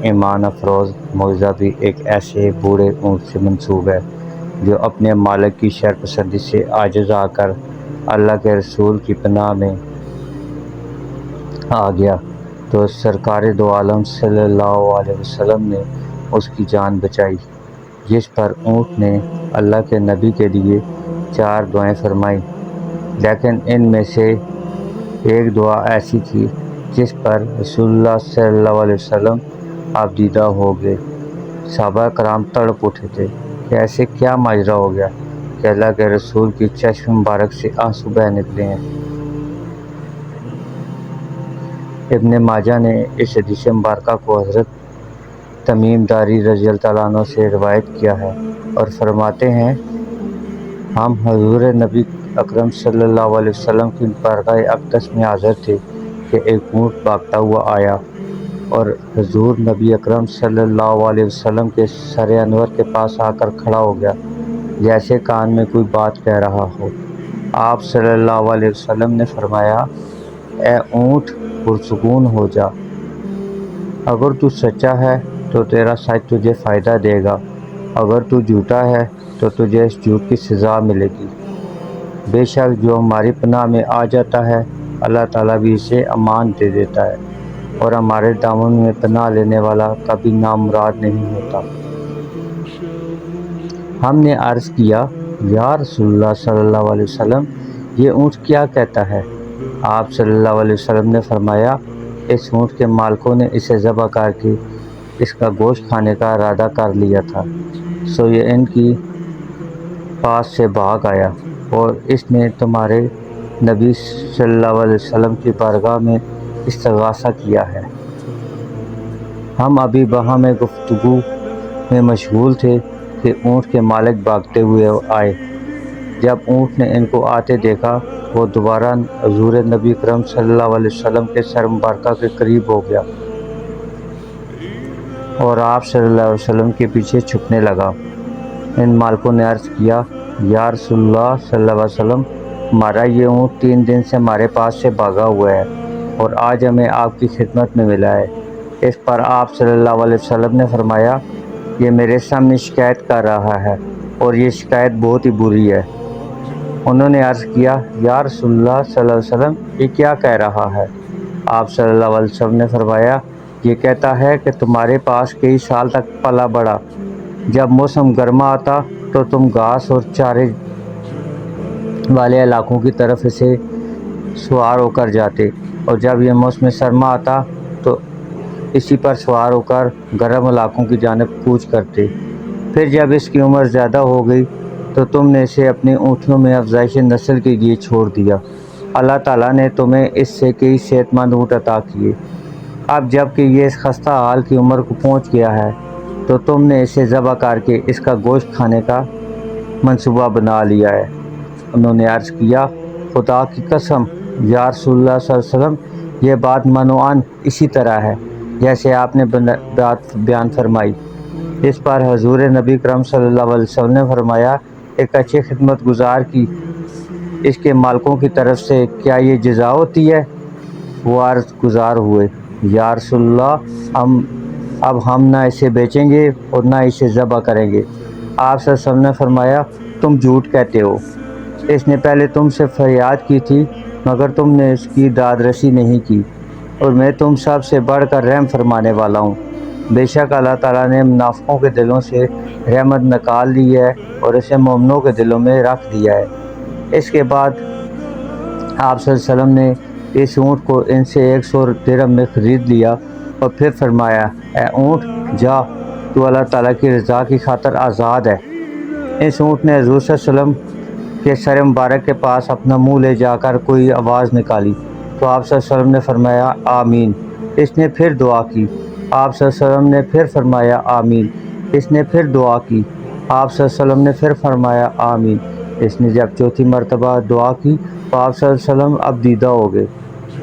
ایمان افروز معجزہ بھی ایک ایسے بوڑھے اونٹ سے منسوب ہے جو اپنے مالک کی شرپسندی سے عاجز آ کر اللہ کے رسول کی پناہ میں آ گیا تو سرکار دو عالم صلی اللہ علیہ وسلم نے اس کی جان بچائی، جس پر اونٹ نے اللہ کے نبی کے لیے 4 دعائیں فرمائیں، لیکن ان میں سے ایک دعا ایسی تھی جس پر رسول اللہ صلی اللہ علیہ وسلم آبدیدہ ہو گئے۔ صحابہ کرام تڑپ اٹھے تھے کہ ایسے کیا ماجرا ہو گیا کہ اللہ کے رسول کی چشم مبارک سے آنسو بہہ نکلے ہیں۔ ابن ماجہ نے اس حدیث مبارکہ کو حضرت تمیم داری رضی اللہ عنہ سے روایت کیا ہے اور فرماتے ہیں، ہم حضور نبی اکرم صلی اللہ علیہ وسلم کی بارگاہ اقدس میں حاضر تھے کہ ایک اونٹ بھاگتا ہوا آیا اور حضور نبی اکرم صلی اللہ علیہ وسلم کے سر انور کے پاس آ کر کھڑا ہو گیا، جیسے کان میں کوئی بات کہہ رہا ہو۔ آپ صلی اللہ علیہ وسلم نے فرمایا، اے اونٹ پرسکون ہو جا، اگر تو سچا ہے تو تیرا سچ تجھے فائدہ دے گا، اگر تو جھوٹا ہے تو تجھے اس جھوٹ کی سزا ملے گی۔ بے شک جو ہماری پناہ میں آ جاتا ہے اللہ تعالیٰ بھی اسے امان دے دیتا ہے، اور ہمارے دامن میں پناہ لینے والا کبھی نامراد نہیں ہوتا۔ ہم نے عرض کیا، یا رسول اللہ صلی اللہ علیہ وسلم، یہ اونٹ کیا کہتا ہے؟ آپ صلی اللہ علیہ وسلم نے فرمایا، اس اونٹ کے مالکوں نے اسے ذبح کر کے اس کا گوشت کھانے کا ارادہ کر لیا تھا، سو یہ ان کی پاس سے بھاگ آیا اور اس نے تمہارے نبی صلی اللہ علیہ وسلم کی بارگاہ میں استغاثہ کیا ہے۔ ہم ابھی باہم گفتگو میں مشغول تھے کہ اونٹ کے مالک بھاگتے ہوئے آئے۔ جب اونٹ نے ان کو آتے دیکھا، وہ دوبارہ حضور نبی اکرم صلی اللہ علیہ وسلم کے سر مبارکہ کے قریب ہو گیا اور آپ صلی اللہ علیہ وسلم کے پیچھے چھپنے لگا۔ ان مالکوں نے عرض کیا، یا رسول اللہ صلی اللہ علیہ وسلم، ہمارا یہ اونٹ 3 دن سے ہمارے پاس سے بھاگا ہوا ہے اور آج ہمیں آپ کی خدمت میں ملا ہے۔ اس پر آپ صلی اللہ علیہ وسلم نے فرمایا، یہ میرے سامنے شکایت کر رہا ہے اور یہ شکایت بہت ہی بری ہے۔ انہوں نے عرض کیا، یا رسول اللہ صلی اللہ علیہ وسلم، یہ کیا کہہ رہا ہے؟ آپ صلی اللہ علیہ وسلم نے فرمایا، یہ کہتا ہے کہ تمہارے پاس کئی سال تک پلا بڑھا، جب موسم گرما آتا تو تم گھاس اور چارے والے علاقوں کی طرف اسے سوار ہو کر جاتے، اور جب یہ موسم سرما آتا تو اسی پر سوار ہو کر گرم علاقوں کی جانب کوچ کرتے۔ پھر جب اس کی عمر زیادہ ہو گئی تو تم نے اسے اپنی اونٹیوں میں افزائش نسل کے لیے چھوڑ دیا۔ اللہ تعالیٰ نے تمہیں اس سے کئی صحت مند اونٹ عطا کیے۔ اب جب کہ یہ اس خستہ حال کی عمر کو پہنچ گیا ہے تو تم نے اسے ذبح کر کے اس کا گوشت کھانے کا منصوبہ بنا لیا ہے۔ انہوں نے عرض کیا، خدا کی قسم یا رسول اللہ صلی اللہ علیہ وسلم، یہ بات منوعاً اسی طرح ہے جیسے آپ نے بات بیان فرمائی۔ اس پر حضور نبی کرم صلی اللہ علیہ وسلم نے فرمایا، ایک اچھے خدمت گزار کی اس کے مالکوں کی طرف سے کیا یہ جزا ہوتی ہے؟ وہ عرض گزار ہوئے، یا رسول اللہ، اب ہم نہ اسے بیچیں گے اور نہ اسے ذبح کریں گے۔ آپ صلی اللہ علیہ وسلم نے فرمایا، تم جھوٹ کہتے ہو، اس نے پہلے تم سے فریاد کی تھی مگر تم نے اس کی داد رسی نہیں کی، اور میں تم سب سے بڑھ کر رحم فرمانے والا ہوں۔ بے شک اللہ تعالیٰ نے منافقوں کے دلوں سے رحمت نکال لی ہے اور اسے مومنوں کے دلوں میں رکھ دیا ہے۔ اس کے بعد آپ صلی اللہ علیہ وسلم نے اس اونٹ کو ان سے 100 درہم میں خرید لیا اور پھر فرمایا، اے اونٹ جا، تو اللہ تعالیٰ کی رضا کی خاطر آزاد ہے۔ اس اونٹ نے حضور صلی اللہ علیہ وسلم کے سر مبارک کے پاس اپنا منہ لے جا کر کوئی آواز نکالی تو آپ صلی اللہ علیہ وسلم نے فرمایا، آمین۔ اس نے پھر دعا کی، آپ صلی اللہ علیہ وسلم نے پھر فرمایا، آمین۔ اس نے پھر دعا کی، آپ صلی اللہ علیہ وسلم نے پھر فرمایا، آمین۔ اس نے جب چوتھی مرتبہ دعا کی تو آپ صلی اللہ علیہ وسلم اب دیدہ ہو گئے۔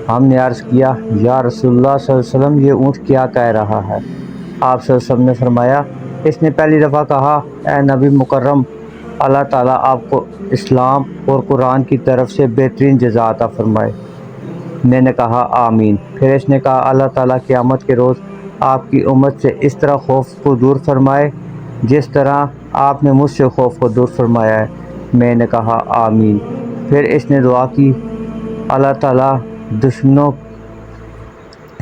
ہم نے عرض کیا، یا رسول اللہ صلی اللہ علیہ وسلم، یہ اونٹ کیا کہہ رہا ہے؟ آپ صلی اللہ علیہ وسلم نے فرمایا، اس نے پہلی دفعہ کہا، اے نبی مکرم، اللہ تعالیٰ آپ کو اسلام اور قرآن کی طرف سے بہترین جزا عطا فرمائے۔ میں نے کہا آمین۔ پھر اس نے کہا اللہ تعالیٰ قیامت کے روز آپ کی امت سے اس طرح خوف کو دور فرمائے جس طرح آپ نے مجھ سے خوف کو دور فرمایا ہے۔ میں نے کہا آمین۔ پھر اس نے دعا کی اللہ تعالیٰ دشمنوں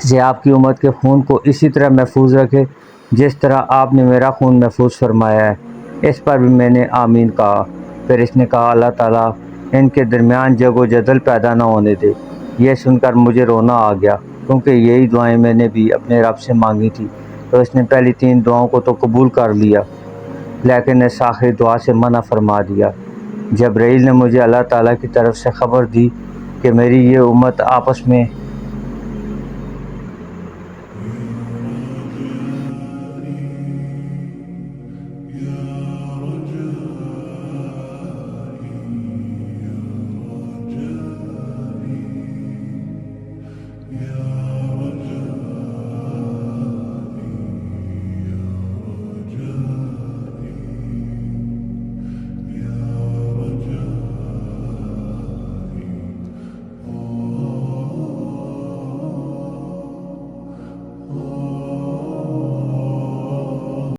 سے آپ کی امت کے خون کو اسی طرح محفوظ رکھے جس طرح آپ نے میرا خون محفوظ فرمایا ہے۔ اس پر بھی میں نے آمین کہا۔ پھر اس نے کہا اللہ تعالیٰ ان کے درمیان جگ و جدل پیدا نہ ہونے دے۔ یہ سن کر مجھے رونا آ گیا کیونکہ یہی دعائیں میں نے بھی اپنے رب سے مانگی تھی، تو اس نے پہلی 3 دعاؤں کو تو قبول کر لیا لیکن اس آخری دعا سے منع فرما دیا۔ جبرائیل نے مجھے اللہ تعالیٰ کی طرف سے خبر دی کہ میری یہ امت آپس میں